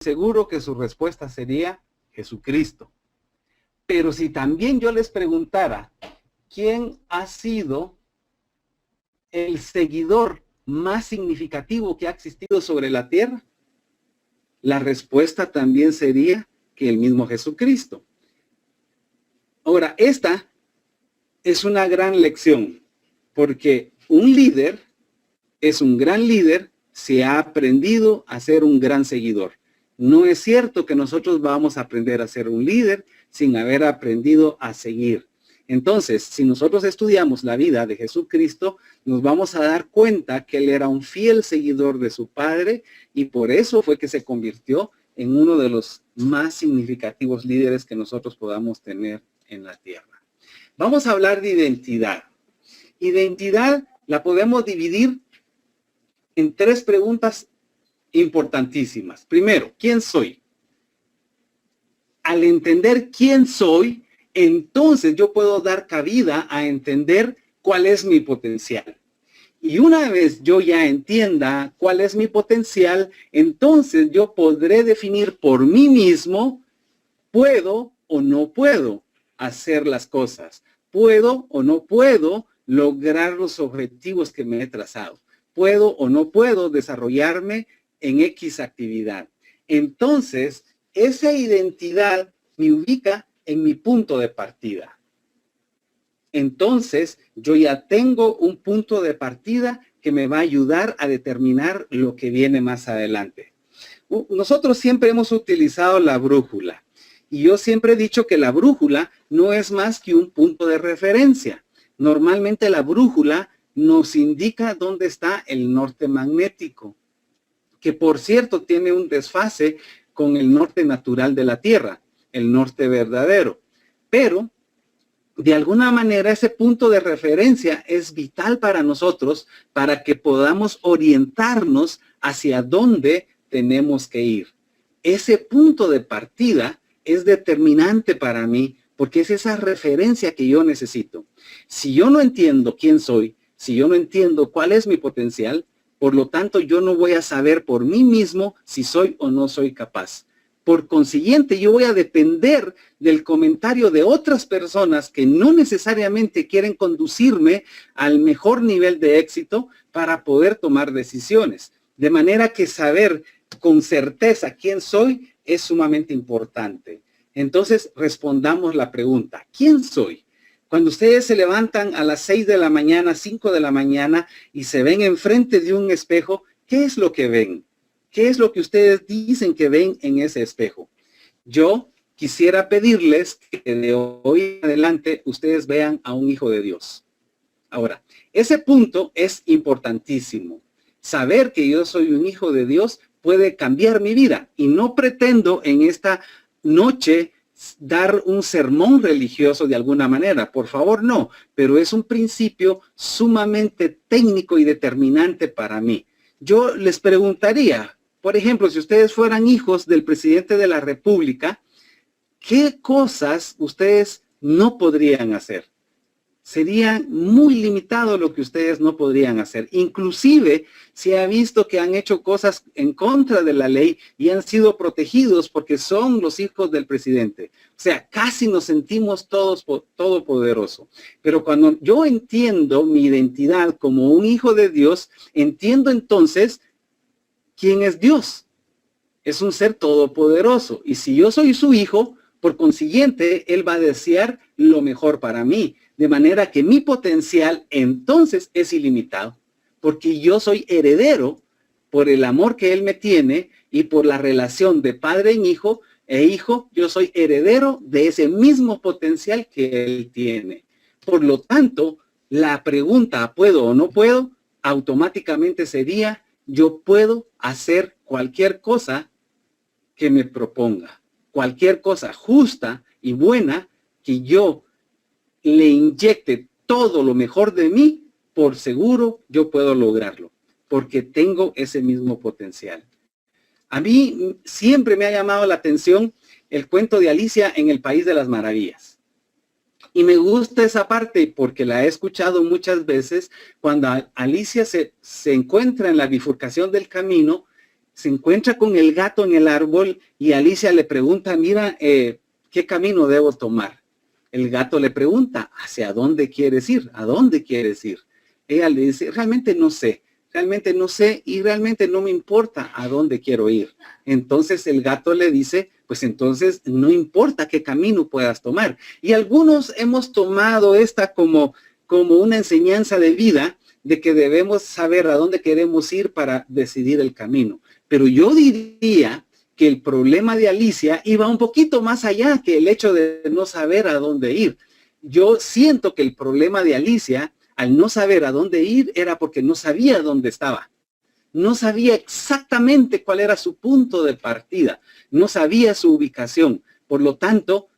seguro que su respuesta sería Jesucristo. Pero si también yo les preguntara, ¿quién ha sido el seguidor más significativo que ha existido sobre la tierra? La respuesta también sería que el mismo Jesucristo. Ahora, esta es una gran lección, porque un líder es un gran líder si ha aprendido a ser un gran seguidor. No es cierto que nosotros vamos a aprender a ser un líder sin haber aprendido a seguir. Entonces, si nosotros estudiamos la vida de Jesucristo, nos vamos a dar cuenta que él era un fiel seguidor de su Padre y por eso fue que se convirtió en uno de los más significativos líderes que nosotros podamos tener en la tierra. Vamos a hablar de identidad. Identidad la podemos dividir en 3 preguntas importantísimas. Primero, ¿quién soy? Al entender quién soy, entonces yo puedo dar cabida a entender cuál es mi potencial. Y una vez yo ya entienda cuál es mi potencial, entonces yo podré definir por mí mismo, puedo o no puedo hacer las cosas. Puedo o no puedo lograr los objetivos que me he trazado. Puedo o no puedo desarrollarme en X actividad. Entonces, esa identidad me ubica en mi punto de partida. Entonces, yo ya tengo un punto de partida que me va a ayudar a determinar lo que viene más adelante. Nosotros siempre hemos utilizado la brújula. Y yo siempre he dicho que la brújula no es más que un punto de referencia. Normalmente la brújula nos indica dónde está el norte magnético, que por cierto tiene un desfase con el norte natural de la Tierra, el norte verdadero. Pero de alguna manera ese punto de referencia es vital para nosotros para que podamos orientarnos hacia dónde tenemos que ir. Ese punto de partida es determinante para mí porque es esa referencia que yo necesito. Si yo no entiendo quién soy, si yo no entiendo cuál es mi potencial, por lo tanto yo no voy a saber por mí mismo si soy o no soy capaz. Por consiguiente, yo voy a depender del comentario de otras personas que no necesariamente quieren conducirme al mejor nivel de éxito para poder tomar decisiones. De manera que saber con certeza quién soy es sumamente importante. Entonces, respondamos la pregunta, ¿quién soy? Cuando ustedes se levantan a las 6 de la mañana, 5 de la mañana y se ven enfrente de un espejo, ¿qué es lo que ven? ¿Qué es lo que ustedes dicen que ven en ese espejo? Yo quisiera pedirles que de hoy en adelante ustedes vean a un hijo de Dios. Ahora, ese punto es importantísimo. Saber que yo soy un hijo de Dios puede cambiar mi vida y no pretendo en esta noche dar un sermón religioso de alguna manera, por favor no, pero es un principio sumamente técnico y determinante para mí. Yo les preguntaría, por ejemplo, si ustedes fueran hijos del presidente de la República, ¿qué cosas ustedes no podrían hacer? Sería muy limitado lo que ustedes no podrían hacer. Inclusive se ha visto que han hecho cosas en contra de la ley y han sido protegidos porque son los hijos del presidente. O sea, casi nos sentimos todos todopoderosos. Pero cuando yo entiendo mi identidad como un hijo de Dios, entiendo entonces quién es Dios. Es un ser todopoderoso. Y si yo soy su hijo, por consiguiente, él va a desear lo mejor para mí. De manera que mi potencial entonces es ilimitado, porque yo soy heredero por el amor que él me tiene y por la relación de padre en hijo e hijo, yo soy heredero de ese mismo potencial que él tiene. Por lo tanto, la pregunta ¿puedo o no puedo? Automáticamente sería yo puedo hacer cualquier cosa que me proponga, cualquier cosa justa y buena que yo le inyecte todo lo mejor de mí, por seguro yo puedo lograrlo, porque tengo ese mismo potencial. A mí siempre me ha llamado la atención el cuento de Alicia en el País de las Maravillas. Y me gusta esa parte porque la he escuchado muchas veces cuando Alicia se encuentra en la bifurcación del camino, se encuentra con el gato en el árbol y Alicia le pregunta, mira, ¿qué camino debo tomar? El gato le pregunta, ¿hacia dónde quieres ir? ¿A dónde quieres ir? Ella le dice, realmente no sé y realmente no me importa a dónde quiero ir. Entonces el gato le dice, pues entonces no importa qué camino puedas tomar. Y algunos hemos tomado esta como una enseñanza de vida, de que debemos saber a dónde queremos ir para decidir el camino. Pero yo diría que el problema de Alicia iba un poquito más allá que el hecho de no saber a dónde ir. Yo siento que el problema de Alicia, al no saber a dónde ir, era porque no sabía dónde estaba. No sabía exactamente cuál era su punto de partida. No sabía su ubicación. Por lo tanto,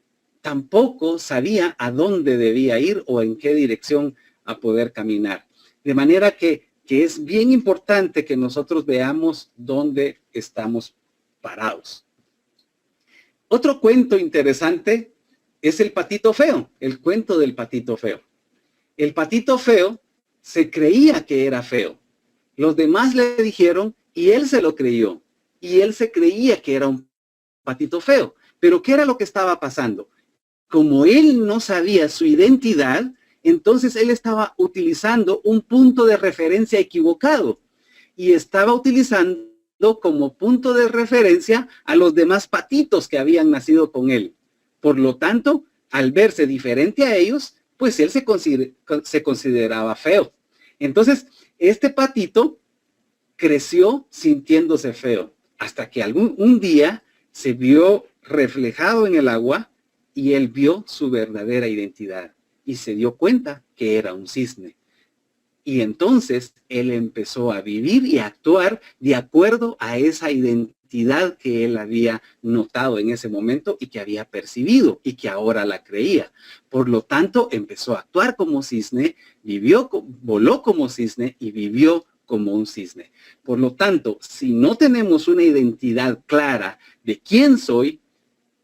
tampoco sabía a dónde debía ir o en qué dirección a poder caminar. De manera que es bien importante que nosotros veamos dónde estamos parados. Otro cuento interesante es el patito feo, el cuento del patito feo. El patito feo se creía que era feo. Los demás le dijeron y él se lo creyó. Y él se creía que era un patito feo. Pero ¿qué era lo que estaba pasando? Como él no sabía su identidad, entonces él estaba utilizando un punto de referencia equivocado y estaba utilizando como punto de referencia a los demás patitos que habían nacido con él. Por lo tanto, al verse diferente a ellos, pues él se consideraba feo. Entonces, este patito creció sintiéndose feo, hasta que un día se vio reflejado en el agua y él vio su verdadera identidad y se dio cuenta que era un cisne. Y entonces él empezó a vivir y a actuar de acuerdo a esa identidad que él había notado en ese momento y que había percibido y que ahora la creía. Por lo tanto, empezó a actuar como cisne, voló como cisne y vivió como un cisne. Por lo tanto, si no tenemos una identidad clara de quién soy,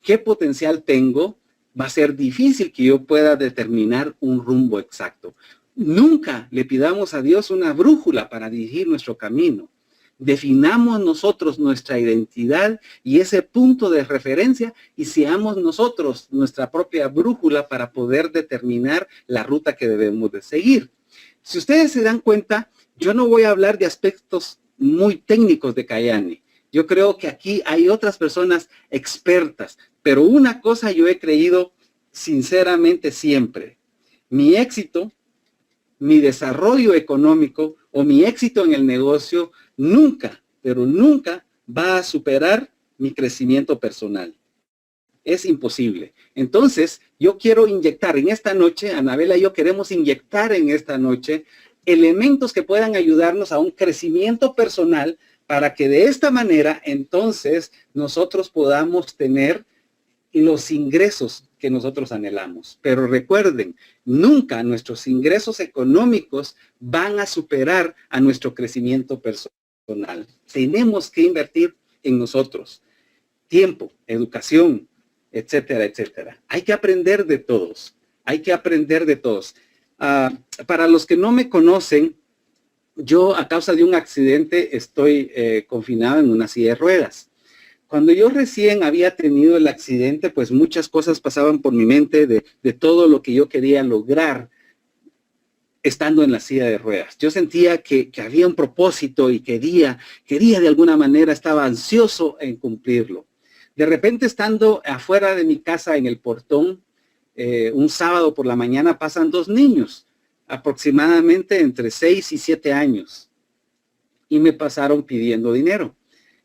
qué potencial tengo, va a ser difícil que yo pueda determinar un rumbo exacto. Nunca le pidamos a Dios una brújula para dirigir nuestro camino. Definamos nosotros nuestra identidad y ese punto de referencia y seamos nosotros nuestra propia brújula para poder determinar la ruta que debemos de seguir. Si ustedes se dan cuenta, yo no voy a hablar de aspectos muy técnicos de Kalyani. Yo creo que aquí hay otras personas expertas, pero una cosa yo he creído sinceramente siempre. Mi éxito, mi desarrollo económico o mi éxito en el negocio nunca, pero nunca va a superar mi crecimiento personal. Es imposible. Entonces, yo quiero inyectar en esta noche, Anabela y yo queremos inyectar en esta noche elementos que puedan ayudarnos a un crecimiento personal para que de esta manera, entonces, nosotros podamos tener los ingresos que nosotros anhelamos. Pero recuerden, nunca nuestros ingresos económicos van a superar a nuestro crecimiento personal. Tenemos que invertir en nosotros. Tiempo, educación, etcétera, etcétera. Hay que aprender de todos. Hay que aprender de todos. Para los que no me conocen, yo a causa de un accidente estoy confinado en una silla de ruedas. Cuando yo recién había tenido el accidente, pues muchas cosas pasaban por mi mente de todo lo que yo quería lograr estando en la silla de ruedas. Yo sentía que había un propósito y quería de alguna manera, estaba ansioso en cumplirlo. De repente, estando afuera de mi casa en el portón, un sábado por la mañana pasan dos niños, aproximadamente entre 6 y 7 años, y me pasaron pidiendo dinero.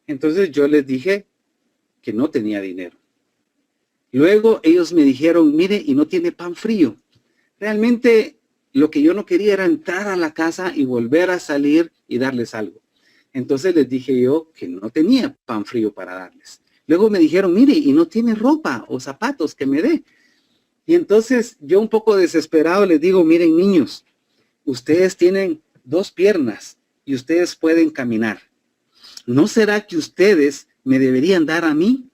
Entonces yo les dije que no tenía dinero. Luego ellos me dijeron, mire, y no tiene pan frío. Realmente lo que yo no quería era entrar a la casa y volver a salir y darles algo. Entonces les dije yo que no tenía pan frío para darles. Luego me dijeron, mire, y no tiene ropa o zapatos que me dé. Y entonces yo un poco desesperado les digo, miren niños, ustedes tienen 2 piernas y ustedes pueden caminar. ¿No será que ustedes me deberían dar a mí?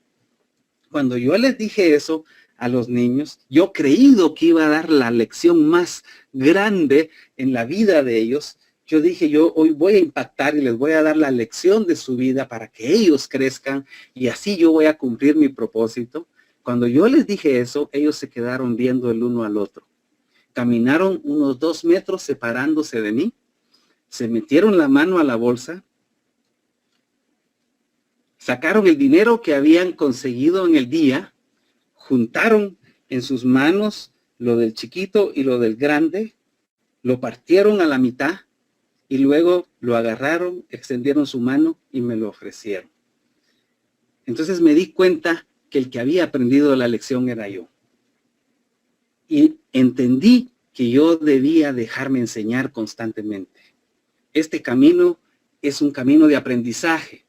Cuando yo les dije eso a los niños, yo creído que iba a dar la lección más grande en la vida de ellos, yo dije, yo hoy voy a impactar y les voy a dar la lección de su vida para que ellos crezcan y así yo voy a cumplir mi propósito. Cuando yo les dije eso, ellos se quedaron viendo el uno al otro. Caminaron unos 2 metros separándose de mí, se metieron la mano a la bolsa, sacaron el dinero que habían conseguido en el día, juntaron en sus manos lo del chiquito y lo del grande, lo partieron a la mitad y luego lo agarraron, extendieron su mano y me lo ofrecieron. Entonces me di cuenta que el que había aprendido la lección era yo. Y entendí que yo debía dejarme enseñar constantemente. Este camino es un camino de aprendizaje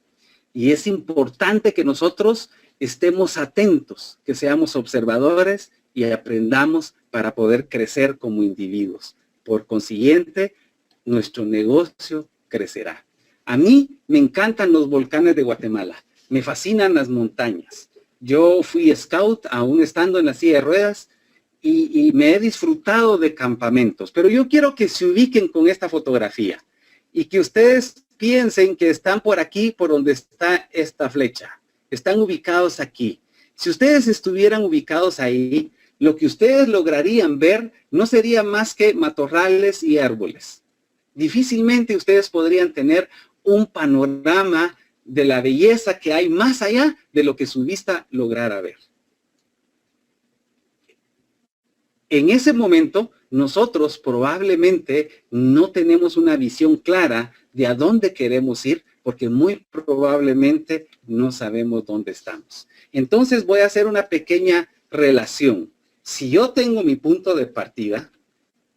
y es importante que nosotros estemos atentos, que seamos observadores y aprendamos para poder crecer como individuos. Por consiguiente, nuestro negocio crecerá. A mí me encantan los volcanes de Guatemala, me fascinan las montañas. Yo fui scout aún estando en la silla de ruedas y me he disfrutado de campamentos, pero yo quiero que se ubiquen con esta fotografía y que ustedes piensen que están por aquí, por donde está esta flecha. Están ubicados aquí. Si ustedes estuvieran ubicados ahí, lo que ustedes lograrían ver no sería más que matorrales y árboles. Difícilmente ustedes podrían tener un panorama de la belleza que hay más allá de lo que su vista lograra ver. En ese momento, nosotros probablemente no tenemos una visión clara de a dónde queremos ir, porque muy probablemente no sabemos dónde estamos. Entonces voy a hacer una pequeña relación. Si yo tengo mi punto de partida,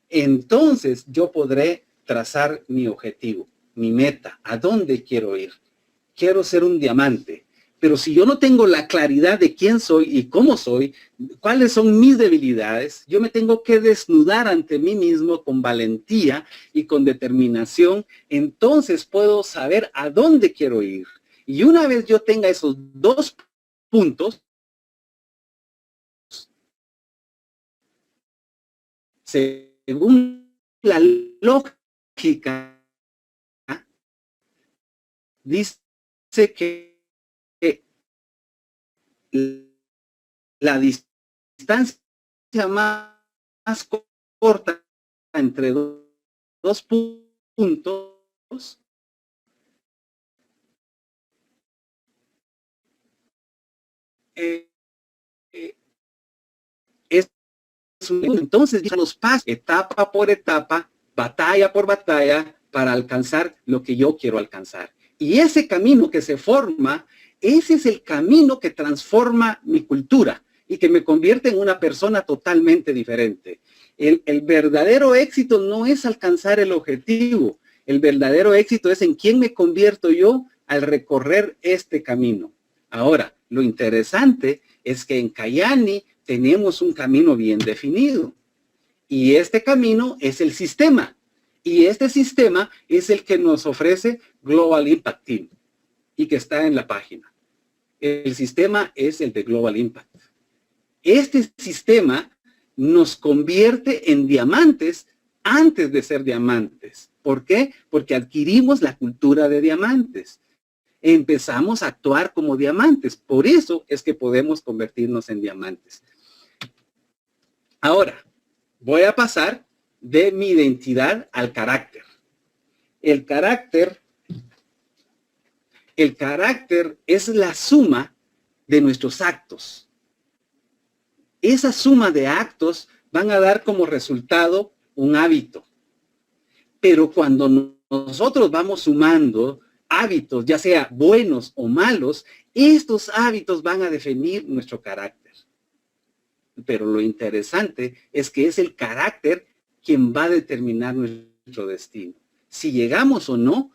entonces yo podré trazar mi objetivo, mi meta, a dónde quiero ir. Quiero ser un diamante, pero si yo no tengo la claridad de quién soy y cómo soy, cuáles son mis debilidades, yo me tengo que desnudar ante mí mismo con valentía y con determinación, entonces puedo saber a dónde quiero ir. Y una vez yo tenga esos 2 puntos, según la lógica, dice que la distancia más corta entre 2 puntos es entonces los pasos etapa por etapa, batalla por batalla para alcanzar lo que yo quiero alcanzar. Y ese camino que se forma, ese es el camino que transforma mi cultura y que me convierte en una persona totalmente diferente. El verdadero éxito no es alcanzar el objetivo. El verdadero éxito es en quién me convierto yo al recorrer este camino. Ahora, lo interesante es que en Kajaani tenemos un camino bien definido. Y este camino es el sistema. Y este sistema es el que nos ofrece Global Impact Team y que está en la página. El sistema es el de Global Impact. Este sistema nos convierte en diamantes antes de ser diamantes. ¿Por qué? Porque adquirimos la cultura de diamantes. Empezamos a actuar como diamantes. Por eso es que podemos convertirnos en diamantes. Ahora, voy a pasar de mi identidad al carácter. El carácter es la suma de nuestros actos. Esa suma de actos van a dar como resultado un hábito. Pero cuando nosotros vamos sumando hábitos, ya sea buenos o malos, estos hábitos van a definir nuestro carácter. Pero lo interesante es que es el carácter quien va a determinar nuestro destino. Si llegamos o no,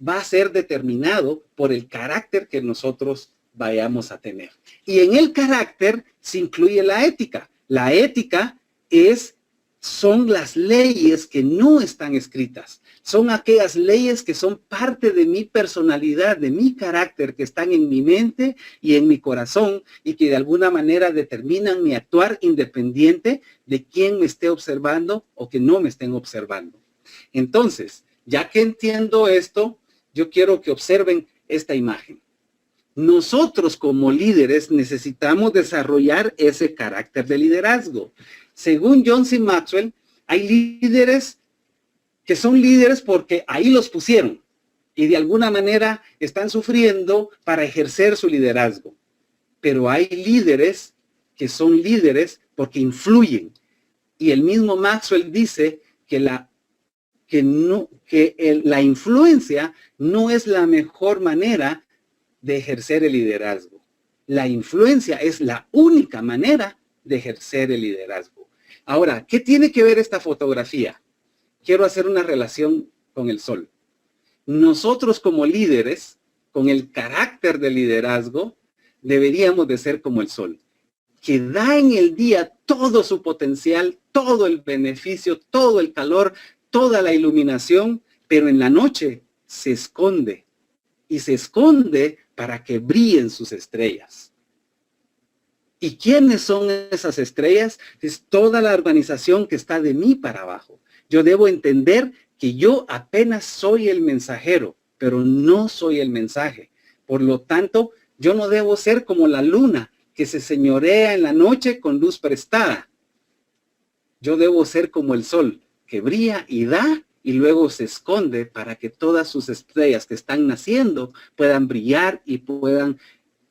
va a ser determinado por el carácter que nosotros vayamos a tener. Y en el carácter se incluye la ética. La ética son las leyes que no están escritas. Son aquellas leyes que son parte de mi personalidad, de mi carácter, que están en mi mente y en mi corazón y que de alguna manera determinan mi actuar independiente de quién me esté observando o que no me estén observando. Entonces, Ya que entiendo esto, yo quiero que observen esta imagen. Nosotros como líderes necesitamos desarrollar ese carácter de liderazgo. Según John C. Maxwell, hay líderes que son líderes porque ahí los pusieron y de alguna manera están sufriendo para ejercer su liderazgo. Pero hay líderes que son líderes porque influyen. Y el mismo Maxwell dice que la influencia no es la mejor manera de ejercer el liderazgo. La influencia es la única manera de ejercer el liderazgo. Ahora, ¿qué tiene que ver esta fotografía? Quiero hacer una relación con el sol. Nosotros como líderes, con el carácter de liderazgo, deberíamos de ser como el sol, que da en el día todo su potencial, todo el beneficio, todo el calor, toda la iluminación, pero en la noche se esconde. Y se esconde para que brillen sus estrellas. ¿Y quiénes son esas estrellas? Es toda la organización que está de mí para abajo. Yo debo entender que yo apenas soy el mensajero, pero no soy el mensaje. Por lo tanto, yo no debo ser como la luna que se señorea en la noche con luz prestada. Yo debo ser como el sol que brilla y da y luego se esconde para que todas sus estrellas que están naciendo puedan brillar y puedan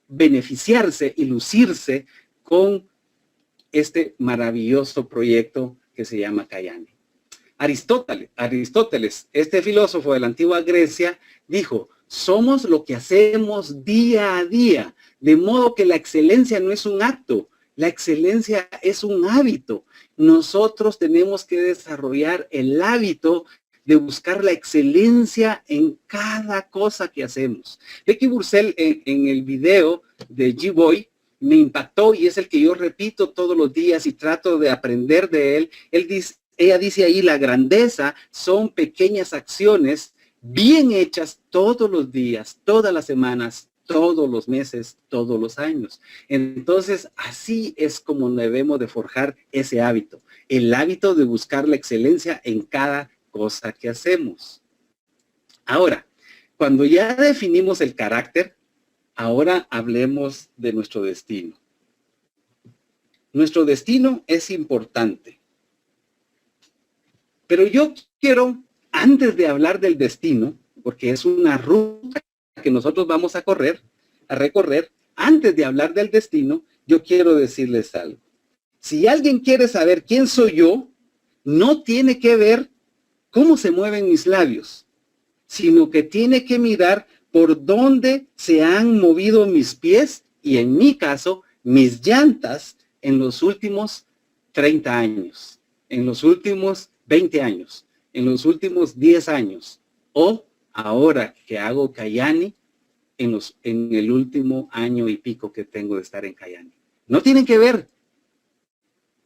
beneficiarse y lucirse con este maravilloso proyecto que se llama Kayani. Aristóteles, este filósofo de la antigua Grecia, dijo: somos lo que hacemos día a día, de modo que la excelencia no es un acto, la excelencia es un hábito. Nosotros tenemos que desarrollar el hábito de buscar la excelencia en cada cosa que hacemos. Becky Bursell en el video de G-Boy me impactó y es el que yo repito todos los días y trato de aprender de él. Ella dice ahí: la grandeza son pequeñas acciones bien hechas todos los días, todas las semanas, todos los meses, todos los años. Entonces, así es como debemos de forjar ese hábito, el hábito de buscar la excelencia en cada cosa que hacemos. Ahora, cuando ya definimos el carácter, ahora hablemos de nuestro destino. Nuestro destino es importante. Pero yo quiero, antes de hablar del destino, porque es una ruta que nosotros vamos a recorrer, antes de hablar del destino, yo quiero decirles algo. Si alguien quiere saber quién soy yo, no tiene que ver cómo se mueven mis labios, sino que tiene que mirar por dónde se han movido mis pies y, en mi caso, mis llantas en los últimos 30 años, en los últimos 20 años, en los últimos 10 años, o ahora que hago Kayani, en el último año y pico que tengo de estar en Kayani. No tienen que ver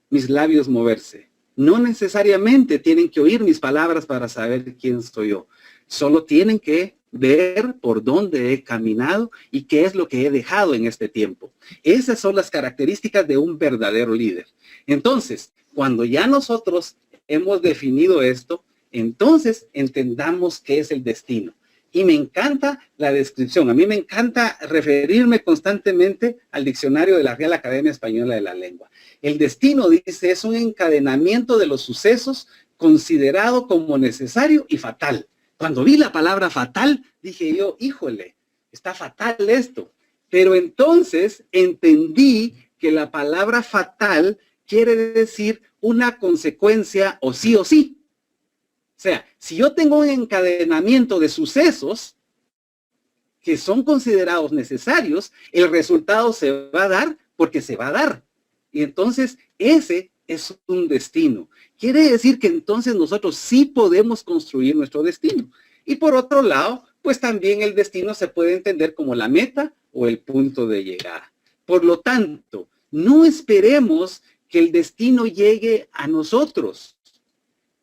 mis labios moverse. No necesariamente tienen que oír mis palabras para saber quién soy yo. Solo tienen que ver por dónde he caminado y qué es lo que he dejado en este tiempo. Esas son las características de un verdadero líder. Entonces, cuando ya nosotros hemos definido esto, entonces entendamos qué es el destino. Y me encanta la descripción. A mí me encanta referirme constantemente al diccionario de la Real Academia Española de la Lengua. El destino, dice, es un encadenamiento de los sucesos considerado como necesario y fatal. Cuando vi la palabra fatal, dije yo: híjole, está fatal esto. Pero entonces entendí que la palabra fatal quiere decir una consecuencia o sí o sí. O sea, si yo tengo un encadenamiento de sucesos que son considerados necesarios, el resultado se va a dar porque se va a dar. Y entonces ese es un destino. Quiere decir que entonces nosotros sí podemos construir nuestro destino. Y por otro lado, pues también el destino se puede entender como la meta o el punto de llegada. Por lo tanto, no esperemos que el destino llegue a nosotros.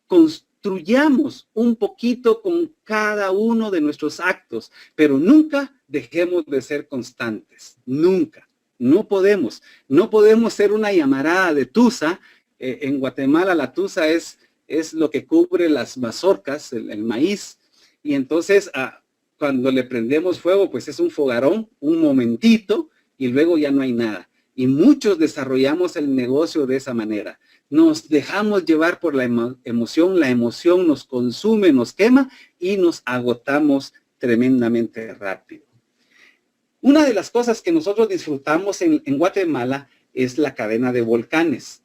Construyamos un poquito con cada uno de nuestros actos, pero nunca dejemos de ser constantes. Nunca. No podemos ser una llamarada de tusa. En Guatemala la tusa es lo que cubre las mazorcas, el maíz, y entonces cuando le prendemos fuego, pues es un fogarón, un momentito, y luego ya no hay nada. Y muchos desarrollamos el negocio de esa manera. Nos dejamos llevar por la emoción nos consume, nos quema y nos agotamos tremendamente rápido. Una de las cosas que nosotros disfrutamos en Guatemala es la cadena de volcanes.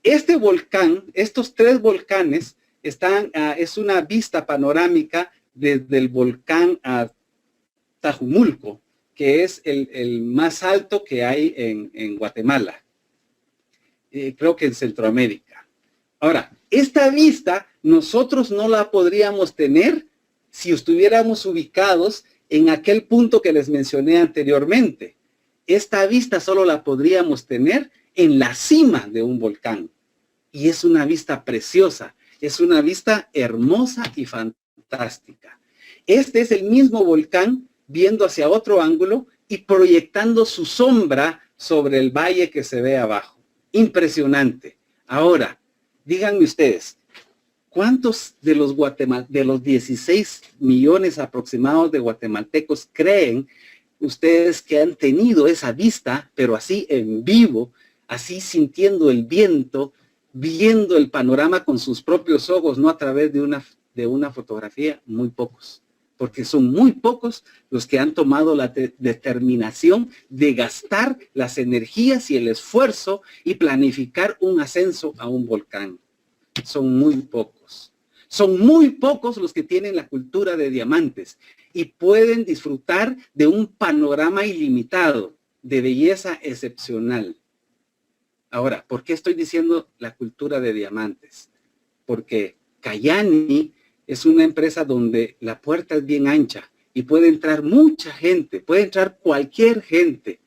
Este volcán, estos 3 volcanes, es una vista panorámica desde el volcán Tajumulco, que es el más alto que hay en Guatemala. Creo que en Centroamérica. Ahora, esta vista nosotros no la podríamos tener si estuviéramos ubicados en aquel punto que les mencioné anteriormente. Esta vista solo la podríamos tener en la cima de un volcán. Y es una vista preciosa, es una vista hermosa y fantástica. Este es el mismo volcán viendo hacia otro ángulo y proyectando su sombra sobre el valle que se ve abajo. Impresionante. Ahora, díganme ustedes, ¿cuántos de los 16 millones aproximados de guatemaltecos creen ustedes que han tenido esa vista, pero así en vivo, así sintiendo el viento, viendo el panorama con sus propios ojos, no a través de una fotografía? Muy pocos, porque son muy pocos los que han tomado la determinación de gastar las energías y el esfuerzo y planificar un ascenso a un volcán. Son muy pocos. Son muy pocos los que tienen la cultura de diamantes y pueden disfrutar de un panorama ilimitado, de belleza excepcional. Ahora, ¿por qué estoy diciendo la cultura de diamantes? Porque Cayani es una empresa donde la puerta es bien ancha y puede entrar mucha gente, puede entrar cualquier gente,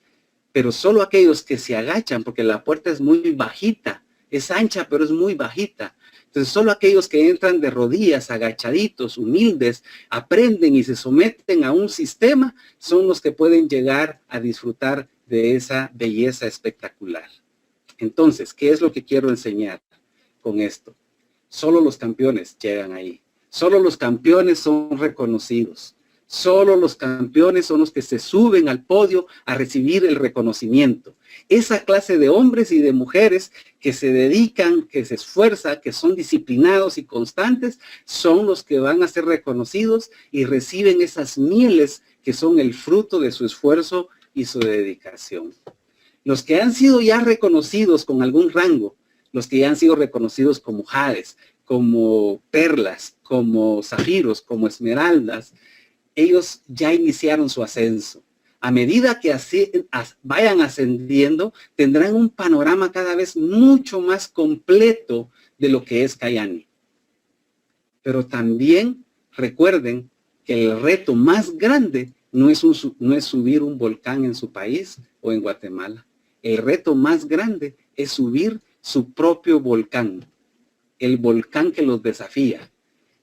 pero solo aquellos que se agachan, porque la puerta es muy bajita, es ancha pero es muy bajita. Entonces solo aquellos que entran de rodillas, agachaditos, humildes, aprenden y se someten a un sistema, son los que pueden llegar a disfrutar de esa belleza espectacular. Entonces, ¿qué es lo que quiero enseñar con esto? Solo los campeones llegan ahí. Solo los campeones son reconocidos. Solo los campeones son los que se suben al podio a recibir el reconocimiento. Esa clase de hombres y de mujeres que se dedican, que se esfuerzan, que son disciplinados y constantes, son los que van a ser reconocidos y reciben esas mieles que son el fruto de su esfuerzo y su dedicación. Los que han sido ya reconocidos con algún rango, los que ya han sido reconocidos como jades, como perlas, como zafiros, como esmeraldas, ellos ya iniciaron su ascenso. A medida que vayan ascendiendo, tendrán un panorama cada vez mucho más completo de lo que es Cayani. Pero también recuerden que el reto más grande no es subir un volcán en su país o en Guatemala. El reto más grande es subir su propio volcán, el volcán que los desafía.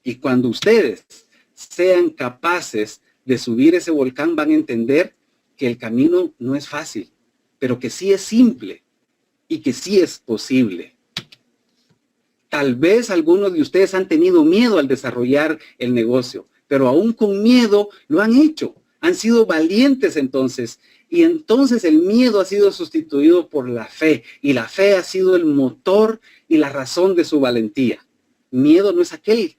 Y cuando ustedes sean capaces de subir ese volcán, van a entender que el camino no es fácil, pero que sí es simple y que sí es posible. Tal vez algunos de ustedes han tenido miedo al desarrollar el negocio, pero aún con miedo lo han hecho. Han sido valientes entonces, y entonces el miedo ha sido sustituido por la fe, y la fe ha sido el motor y la razón de su valentía. Miedo no es aquel,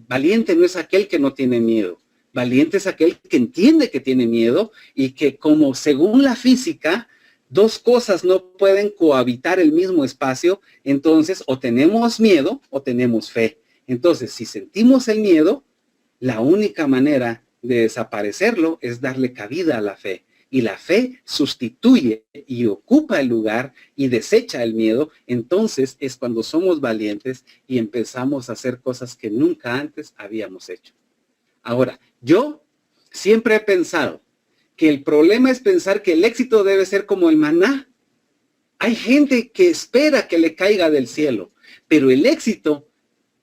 valiente no es aquel que no tiene miedo. Valiente es aquel que entiende que tiene miedo y que, como según la física, dos cosas no pueden cohabitar el mismo espacio. Entonces o tenemos miedo o tenemos fe. Entonces, si sentimos el miedo, la única manera de desaparecerlo es darle cabida a la fe. Y la fe sustituye y ocupa el lugar y desecha el miedo. Entonces es cuando somos valientes y empezamos a hacer cosas que nunca antes habíamos hecho. Ahora, yo siempre he pensado que el problema es pensar que el éxito debe ser como el maná. Hay gente que espera que le caiga del cielo, pero el éxito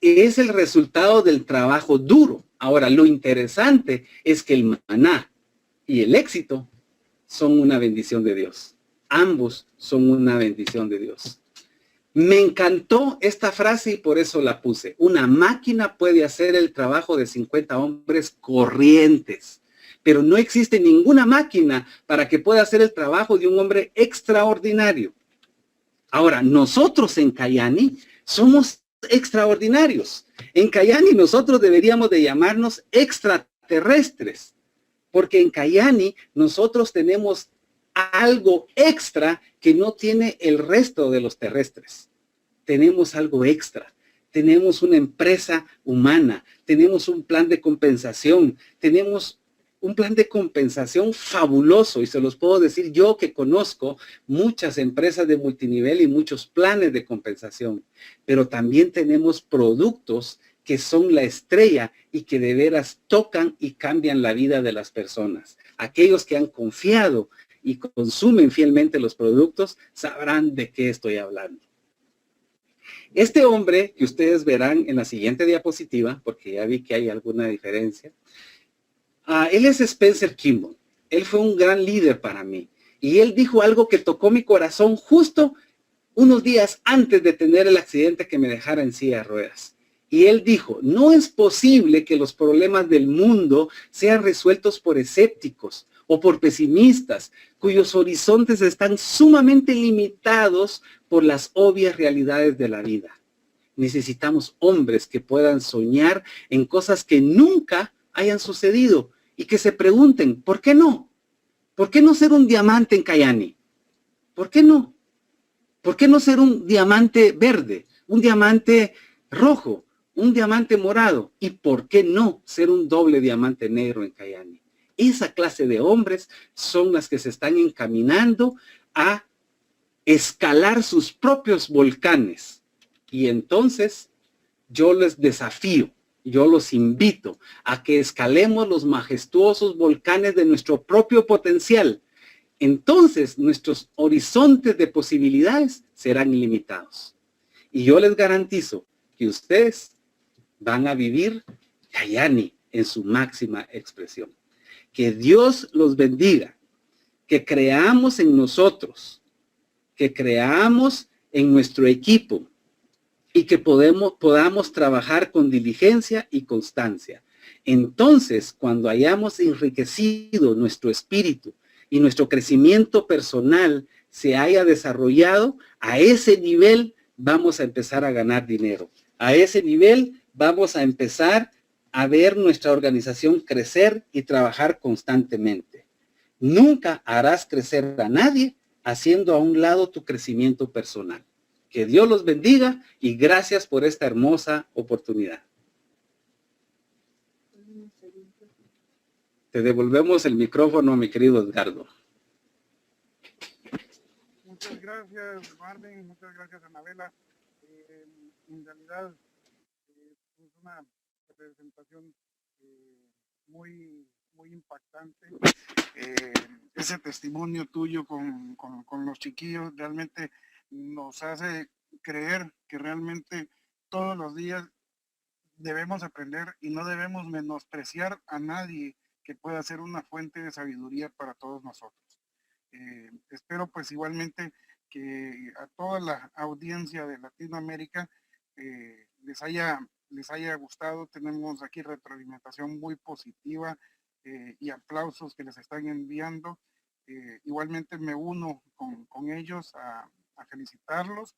es el resultado del trabajo duro. Ahora, lo interesante es que el maná y el éxito son una bendición de Dios. Ambos son una bendición de Dios. Me encantó esta frase y por eso la puse. Una máquina puede hacer el trabajo de 50 hombres corrientes, pero no existe ninguna máquina para que pueda hacer el trabajo de un hombre extraordinario. Ahora, nosotros en Kalyani somos extraordinarios. En Kalyani nosotros deberíamos de llamarnos extraterrestres, porque en Kalyani nosotros tenemos algo extra que no tiene el resto de los terrestres. Tenemos algo extra. Tenemos una empresa humana, tenemos un plan de compensación, tenemos un plan de compensación fabuloso, y se los puedo decir yo que conozco muchas empresas de multinivel y muchos planes de compensación, pero también tenemos productos que son la estrella y que de veras tocan y cambian la vida de las personas. Aquellos que han confiado y consumen fielmente los productos sabrán de qué estoy hablando. Este hombre que ustedes verán en la siguiente diapositiva, porque ya vi que hay alguna diferencia, él es Spencer Kimball. Él fue un gran líder para mí. Y él dijo algo que tocó mi corazón justo unos días antes de tener el accidente que me dejara en silla de ruedas. Y él dijo, no es posible que los problemas del mundo sean resueltos por escépticos o por pesimistas, cuyos horizontes están sumamente limitados por las obvias realidades de la vida. Necesitamos hombres que puedan soñar en cosas que nunca hayan sucedido y que se pregunten, ¿por qué no? ¿Por qué no ser un diamante en Kalyani? ¿Por qué no? ¿Por qué no ser un diamante verde, un diamante rojo, un diamante morado? ¿Y por qué no ser un doble diamante negro en Kalyani? Esa clase de hombres son las que se están encaminando a escalar sus propios volcanes. Y entonces yo les desafío, yo los invito a que escalemos los majestuosos volcanes de nuestro propio potencial. Entonces nuestros horizontes de posibilidades serán ilimitados. Y yo les garantizo que ustedes van a vivir Kalyani en su máxima expresión. Que Dios los bendiga, que creamos en nosotros, que creamos en nuestro equipo y que podamos trabajar con diligencia y constancia. Entonces, cuando hayamos enriquecido nuestro espíritu y nuestro crecimiento personal se haya desarrollado, a ese nivel vamos a empezar a ganar dinero. A ese nivel vamos a empezar a ver nuestra organización crecer y trabajar constantemente. Nunca harás crecer a nadie haciendo a un lado tu crecimiento personal. Que Dios los bendiga y gracias por esta hermosa oportunidad. Te devolvemos el micrófono, mi querido Edgardo. Muchas gracias, Marvin. Muchas gracias, Anabela. En realidad es una presentación muy impactante. Ese testimonio tuyo con los chiquillos realmente nos hace creer que realmente todos los días debemos aprender y no debemos menospreciar a nadie que pueda ser una fuente de sabiduría para todos nosotros. Espero pues igualmente que a toda la audiencia de Latinoamérica les haya gustado. Tenemos aquí retroalimentación muy positiva y aplausos que les están enviando. Igualmente me uno con ellos a felicitarlos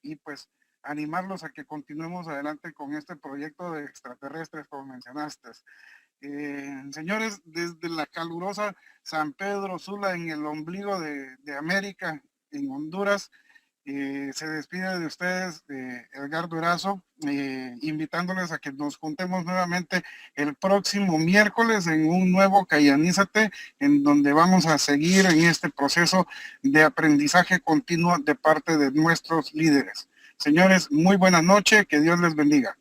y pues animarlos a que continuemos adelante con este proyecto de extraterrestres, como mencionaste. Señores, desde la calurosa San Pedro Sula, en el ombligo de América, en Honduras, se despide de ustedes Edgardo Erazo, invitándoles a que nos juntemos nuevamente el próximo miércoles en un nuevo Kalyanízate, en donde vamos a seguir en este proceso de aprendizaje continuo de parte de nuestros líderes. Señores, muy buena noche, que Dios les bendiga.